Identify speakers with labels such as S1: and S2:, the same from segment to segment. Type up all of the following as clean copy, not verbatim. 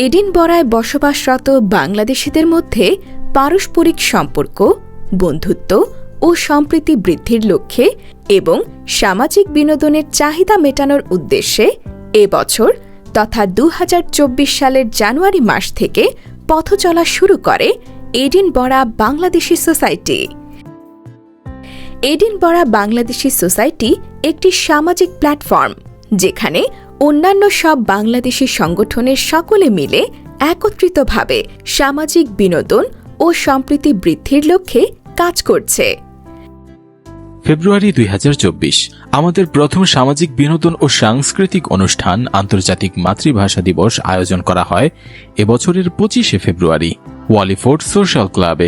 S1: এডিনবরায় বসবাসরত বাংলাদেশিদের মধ্যে পারস্পরিক সম্পর্ক, বন্ধুত্ব ও সম্প্রীতি বৃদ্ধির লক্ষ্যে এবং সামাজিক বিনোদনের চাহিদা মেটানোর উদ্দেশ্যে এবছর তথা ২০২৪ সালের জানুয়ারি মাস থেকে পথ চলা শুরু করে Edinburgh Bangladeshi society. Edinburgh Bangladeshi society একটি সামাজিক প্ল্যাটফর্ম, যেখানে অন্যান্য সব বাংলাদেশি সংগঠনের সকলে মিলে একত্রিতভাবে সামাজিক বিনোদন ও সম্প্রীতি বৃদ্ধির লক্ষ্যে কাজ করছে।
S2: ফেব্রুয়ারি ২০২৪ আমাদের প্রথম সামাজিক বিনোদন ও সাংস্কৃতিক অনুষ্ঠান আন্তর্জাতিক মাতৃভাষা দিবস আয়োজন করা হয় এবছরের ২৫শে ফেব্রুয়ারি ওয়ালিফোর্ড সোশ্যাল ক্লাবে।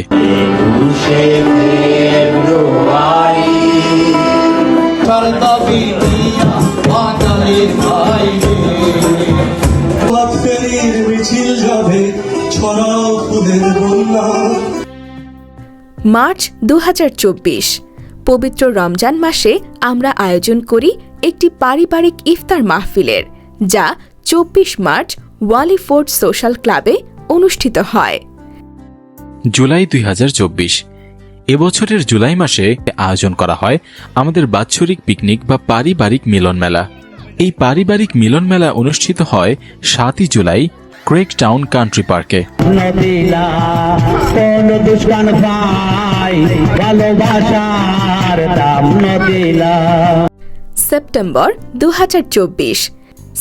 S1: মার্চ ২০২৪ পবিত্র রমজান মাসে আমরা আয়োজন করি একটি পারিবারিক ইফতার মাহফিলের, যা ২৪ মার্চ ওয়ালিফোর্ড সোশ্যাল ক্লাবে অনুষ্ঠিত হয়।
S2: জুলাই ২০২৪ এবছরের জুলাই মাসে আয়োজন করা হয় আমাদের বাৎসরিক পিকনিক বা পারিবারিক মিলন মেলা। এই পারিবারিক মিলন মেলা অনুষ্ঠিত হয় ৭ই জুলাই ক্রেক টাউন কান্ট্রি পার্কে।
S1: সেপ্টেম্বর ২০২৪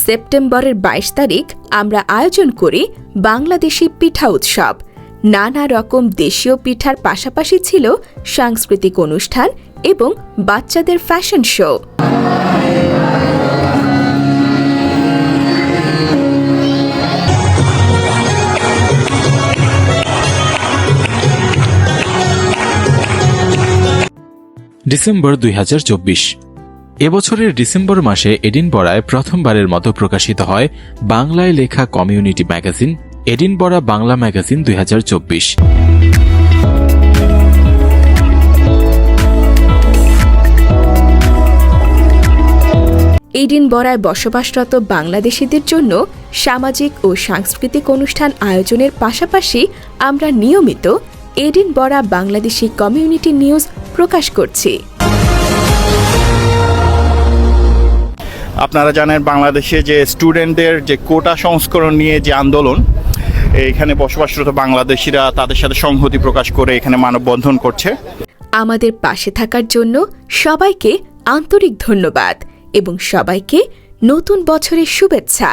S1: সেপ্টেম্বরের ২২ তারিখ আমরা আয়োজন করি বাংলাদেশি পিঠা উৎসব। নানা রকম দেশীয় পিঠার পাশাপাশি ছিল সাংস্কৃতিক অনুষ্ঠান এবং বাচ্চাদের ফ্যাশন শো।
S2: ডিসেম্বর ২০২৪ এবছরের ডিসেম্বর মাসে এডিনবরায় প্রথমবারের মতো প্রকাশিত হয় বাংলায় লেখা community magazine Edinburgh Bangla magazine ২০২৪।
S1: এডিনবরায় বসবাসরত বাংলাদেশিদের জন্য সামাজিক ও সাংস্কৃতিক অনুষ্ঠান আয়োজনের পাশাপাশি আমরা নিয়মিত এডিনবরা বাংলাদেশি কমিউনিটি নিউজ প্রকাশ করছি।
S3: আপনারা জানেন বাংলাদেশে যে স্টুডেন্টদের যে কোটা সংস্করণ নিয়ে যে আন্দোলন, এখানে বসবাসরত বাংলাদেশিরা তাদের সাথে সংহতি প্রকাশ করে এখানে মানববন্ধন করছে।
S1: আমাদের পাশে থাকার জন্য সবাইকে আন্তরিক ধন্যবাদ এবং সবাইকে নতুন বছরের শুভেচ্ছা।